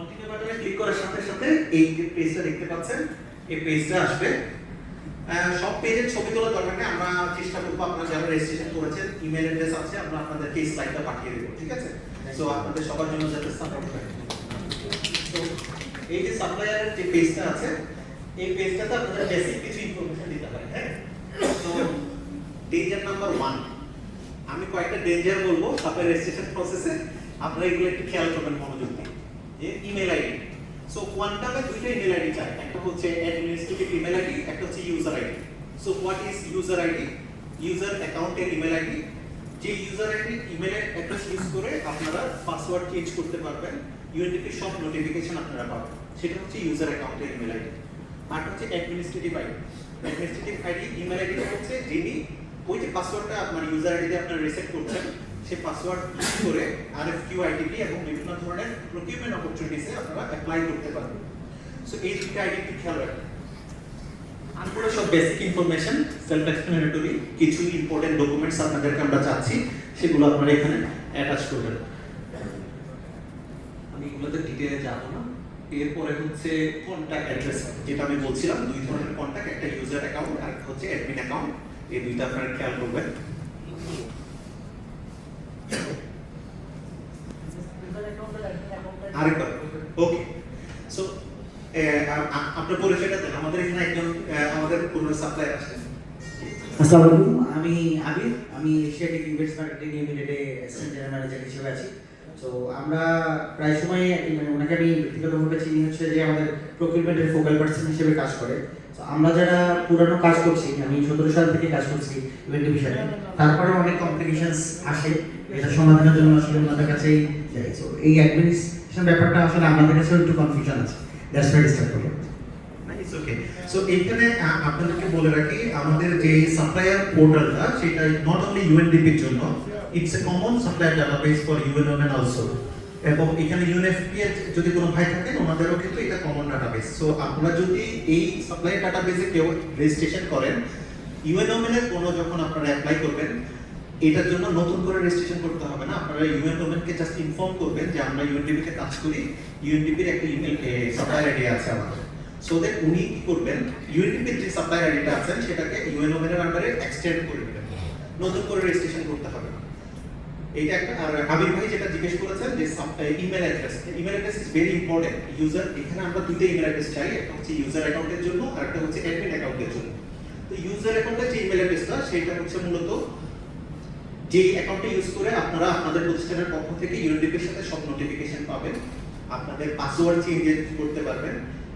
Continue বাটনে click করার সাথে সাথে এই যে পেজটা দেখতে পাচ্ছেন এই পেজটা আসবে। সব পেজের ছবি তোলা দরকার নেই, আমরা চেষ্টা করবো আপনারা যারা রেজিস্ট্রেশন করেছেন ইমেল অ্যাড্রেস আছে, আমরা আপনাদেরকে এই স্লাইডটা পাঠিয়ে দেবো, ঠিক আছে? সো আপনাদের সবার জন্য যাতে সাপোর্ট হয়। তো এই যে সাপ্লায়ারের যে পেজটা আছে এই পেজটাতে আপনাদের বেসিক কিছু ইনফরমেশন দিতে হয়, হ্যাঁ? তো ডেঞ্জার নাম্বার 1, আমি কয়েকটা ডেঞ্জার বলবো সাপ্লাই রেজিস্ট্রেশন প্রসেসে, আপনারা এগুলো একটু খেয়াল করবেন মনোযোগ দিয়ে। যে ইমেল আইডি, সো কোয়ান্টামে দুইটা ইমেল আইডি চাই, একটা হচ্ছে অ্যাডমিনিস্ট্রেটিভ ইমেল আইডি, একটা হচ্ছে user ID. So what is user ID? User অ্যাকাউন্টের ইমেল আইডি, যে ইউজার আইডি ইমেলের অ্যাড্রেস ইউজ করে আপনারা পাসওয়ার্ড চেঞ্জ করতে পারবেন, ইউএনডিপি সব নোটিফিকেশন আপনারা পাবেন, সেটা হচ্ছে ইউজার অ্যাকাউন্টের ইমেল আইডি। আর হচ্ছে administrative ID, administrative ID email আইডিটা হচ্ছে যিনি ওই যে পাসওয়ার্ডটা আপনার ইউজার আইডিতে আপনারা রিসেট করছেন সেই পাসওয়ার্ড ইউজ করে আরএফকিউ আইডিপি এবং বিভিন্ন ধরনের প্রকিউরমেন্ট অপরচুনিটিসে আপনারা অ্যাপ্লাই করতে পারবেন। সো এই দুটো আইডি একটু খেয়াল রাখবেন। তারপরে সব বেসিক ইনফরমেশন সেলফ এক্সপ্লেনেটরি, কিছু ইম্পর্টেন্ট ডকুমেন্টস আপনাদেরকে আমরা চাচ্ছি সেগুলো আপনারা এখানে অ্যাটাচ করবেন। আমি এগুলোতে ডিটেইলে যাব না। এরপরে হচ্ছে কন্টাক্ট অ্যাড্রেস, যেটা আমি বলছিলাম দুই ধরনের কন্টাক্ট, একটা ইউজার অ্যাকাউন্ট আর একটা হচ্ছে অ্যাডমিন অ্যাকাউন্ট, এই দুইটা আপনারা খেয়াল করবেন। আরেকবার ওকে। সো আপনার পরিচয়টা দেন, আমাদের এখানে একজন আমাদের পুরনো সাপ্লায়ার আছেন। আসসালামু আলাইকুম, আমি আবির, আমি এশিয়াটিক ইনভেস্ট মার্কেটিং লিমিটেডে অ্যাসিস্ট্যান্ট জেনারেল ম্যানেজার হিসেবে আছি। তো আমরা প্রায় সময় মানে ওনাকে আমি ব্যক্তিগতভাবে চিনি হচ্ছে যে আমাদের প্রকিউরমেন্টের ফোকাল পার্সন হিসেবে কাজ করে। তো আমরা যারা পুরানো কাজ করছি, আমি 17 সাল থেকে কাজ করছি ইভেন্ট ডিভিশনে, তারপরে অনেক কমপ্লিকেশনস আসে, এটা সমাধানের জন্য আসলে ওনাদের কাছেই যাই। তো এই অ্যাডমিনিস্ট্রেশন ব্যাপারটা আসলে আমাদের কাছেও একটু কনফিউশন আছে, দ্যাটস ওয়াই ডিস্টার্ব করলাম। It's okay. সো এইখানে আপনাদেরকে বলে রাখি আমাদের যে সাপ্লায়ার পোর্টালটা সেটা নট অনলি ইউএনডিপির জন্য, it's a common supplier database for UNON also, এবং এখানে ইউএনএফপি এর যদি কোনো ভাই থাকেন ওনাদেরও কিন্তু এটা কমন ডাটাবেস। সো আপনারা যদি এই সাপ্লায়ার ডাটাবেসে কেউ রেজিস্ট্রেশন করেন, ইউএনওএন এর কোনো যখন আপনারা অ্যাপ্লাই করবেন এটার জন্য নতুন করে রেজিস্ট্রেশন করতে হবে না, আপনারা ইউএনওএন কে জাস্ট ইনফর্ম করবেন যে আমরা ইউএনডিপি তে কাজ করি, ইউএনডিপির একটা ইমেল সাপ্লায়ার আইডি আছে আমাদের। সো দ্যাট উনি কি করবেন, ইউএনডিপির যে সাপ্লায়ার আইডিটা আছে সেটাকে ইউএনওএন এর আন্ডারে এক্সটেন্ড করে দিবেন, নতুন করে রেজিস্ট্রেশন করতে হবে না। এইটা একটা। আর আবির ভাই যেটা জিজ্ঞেস করেছেন যে email address, email address is very important. User, এখানে আমরা দুটো ইমেল অ্যাড্রেস চাই, একটা হচ্ছে ইউজার অ্যাকাউন্টের জন্য আর একটা হচ্ছে অ্যাডমিন অ্যাকাউন্টের জন্য। তো ইউজার অ্যাকাউন্টের যে ইমেল অ্যাড্রেসটা সেটা হচ্ছে মূলত যে অ্যাকাউন্টে ইউজ করে আপনারা আপনাদের প্রতিষ্ঠানের পক্ষ থেকে ইউএনডিপির সাথে সব নোটিফিকেশন পাবেন, আপনাদের পাসওয়ার্ড চেঞ্জ করতে পারবেন,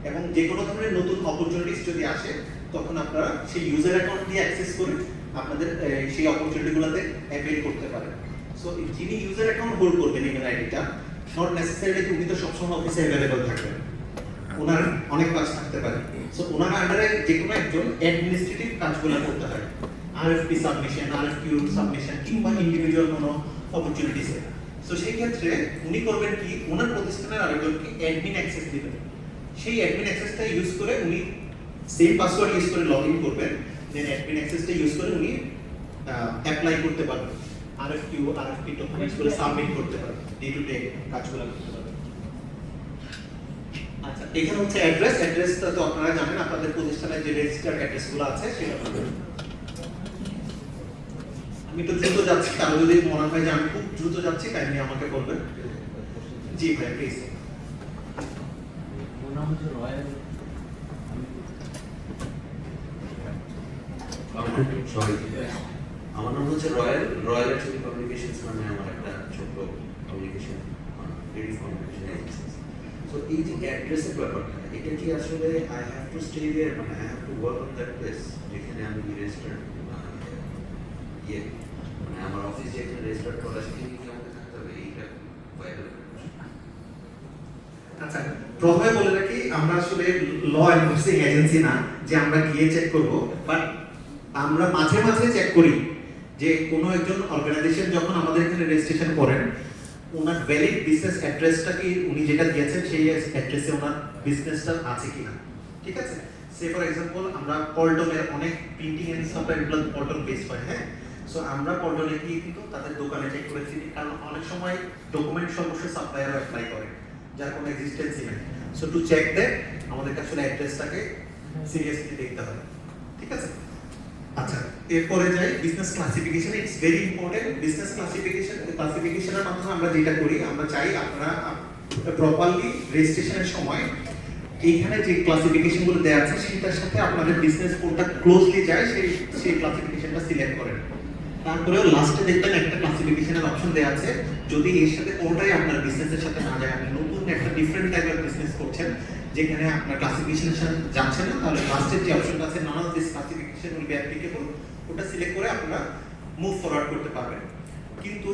এবং যে কোনো ধরনের নতুন অপরচুনিটিস যদি আসে তখন আপনারা সেই ইউজার অ্যাকাউন্ট দিয়ে অ্যাক্সেস করে আপনাদের সেই অপরচুনিটিগুলোতে অ্যাভেল করতে পারেন। সো যিনি ইউজার অ্যাকাউন্ট হোল্ড করবেন ইমেল আইডিটা, নট নেসেসারিলি উনি তো সবসময় অফিসে অ্যাভেলেবল থাকবেন, ওনার অনেক কাজ থাকতে পারে। সো ওনার আন্ডারে যে কোনো একজন অ্যাডমিনিস্ট্রেটিভ কাজগুলো করতে হয়, আরএফপি সাবমিশন, আরএফকিউ সাবমিশন কিংবা ইন্ডিভিজুয়াল কোনো অপরচুনিটিসে। সো সেই ক্ষেত্রে উনি করবেন কি, ওনার প্রতিষ্ঠানের আরেকজনকে অ্যাডমিন অ্যাক্সেস দিবেন, সেই অ্যাডমিন অ্যাক্সেসটা ইউজ করে উনি সেম পাসওয়ার্ড ইউজ করে লগ ইন করবেন, দেন অ্যাডমিন অ্যাক্সেসটা ইউজ করে উনি অ্যাপ্লাই করতে পারবেন, আরএফকিউ আরএফপি ডকুমেন্টসগুলো সাবমিট করতে পারবেন, ডে টু ডে কাজগুলো করতে পারবেন। আচ্ছা, এখানে হচ্ছে অ্যাড্রেস, অ্যাড্রেসটা তো আপনারা জানেন, আপনাদের প্রতিষ্ঠানের যে রেজিস্টার্ড অ্যাড্রেসগুলো আছে সেটা পাবেন। আমি তো দ্রুত যাচ্ছি, কারো যদি মনে হয় যে আমি খুব দ্রুত যাচ্ছি তাই নিয়ে আমাকে বলবেন। জি ভাই প্লিজ। আমার নাম হচ্ছে রয়্যাল অ্যাকচুয়ালি কমিউনিকেশনস মানে আমার একটা ছোট কমিউনিকেশন কমিউনিকেশন এজেন্সি। সো এই যে অ্যাড্রেসের ব্যাপারটা, এটা কি আসলে I have to stay there, মানে I have to work on that place যেখানে আমি রেজিস্টার মানে আমার অফিস যেখানে রেজিস্টার করা সেখানে কি আমাকে থাকতে হবে, এইটা ভাইরাল। আচ্ছা, প্রথমে বলে রাখি আমরা আসলে ল এনফোর্সিং এজেন্সি না যে আমরা গিয়ে চেক করব, বাট আমরা মাঝে মাঝে চেক করি যে কোনো একজন অর্গানাইজেশন যখন আমাদের এখানে রেজিস্ট্রেশন করেন ওনার ভ্যালিড বিজনেস অ্যাড্রেসটা কি উনি যেটা দিয়েছেন সেই অ্যাড্রেসে ওনার বিজনেসটা আছে কিনা, ঠিক আছে? সে ফর এক্সাম্পল আমরা পল্টনের অনেক প্রিন্টিং এন্ড সাপ্লাই পল্টন বেস হয়, হ্যাঁ। সো আমরা পল্টনে গিয়ে কিন্তু তাদের দোকানে চেক করেছি, কারণ অনেক সময় ডকুমেন্ট সমস্যা সাপ্লায়ারও অ্যাপ্লাই করে, যার কোনো এক্সিস্টেন্সই নাই। সো টু চেক দ্যাট আমাদেরকে আসলে অ্যাড্রেসটাকে সিরিয়াসলি দেখতে হবে, ঠিক আছে? আচ্ছা, এরপরে যাই business classification. It's very important. Business ক্লাসিফিকেশনের মাধ্যমে আমরা যেটা করি, আমরা চাই আপনারা প্রপারলি রেজিস্ট্রেশনের সময় এইখানে যে ক্লাসিফিকেশন গুলো দেওয়া আছে সেটার সাথে আপনাদের বিজনেস কোনটা ক্লোজলি যায় সেই ক্লাসিফিকেশনটা সিলেক্ট করেন। তারপরেও লাস্টে দেখবেন একটা ক্লাসিফিকেশনের অপশন দেওয়া আছে, যদি এর সাথে কোনটাই আপনার বিজনেসের সাথে না যায়, আপনি নতুন একটা ডিফারেন্ট টাইপের বিজনেস করছেন যেখানে আপনার ক্লাসিফিকেশনের সাথে যাচ্ছে না, তাহলে লাস্টের যে অপশনটা আছে none of this classification will be applicable, ওটা সিলেক্ট করে আপনারা মুভ ফরওয়ার্ড করতে পারবেন। কিন্তু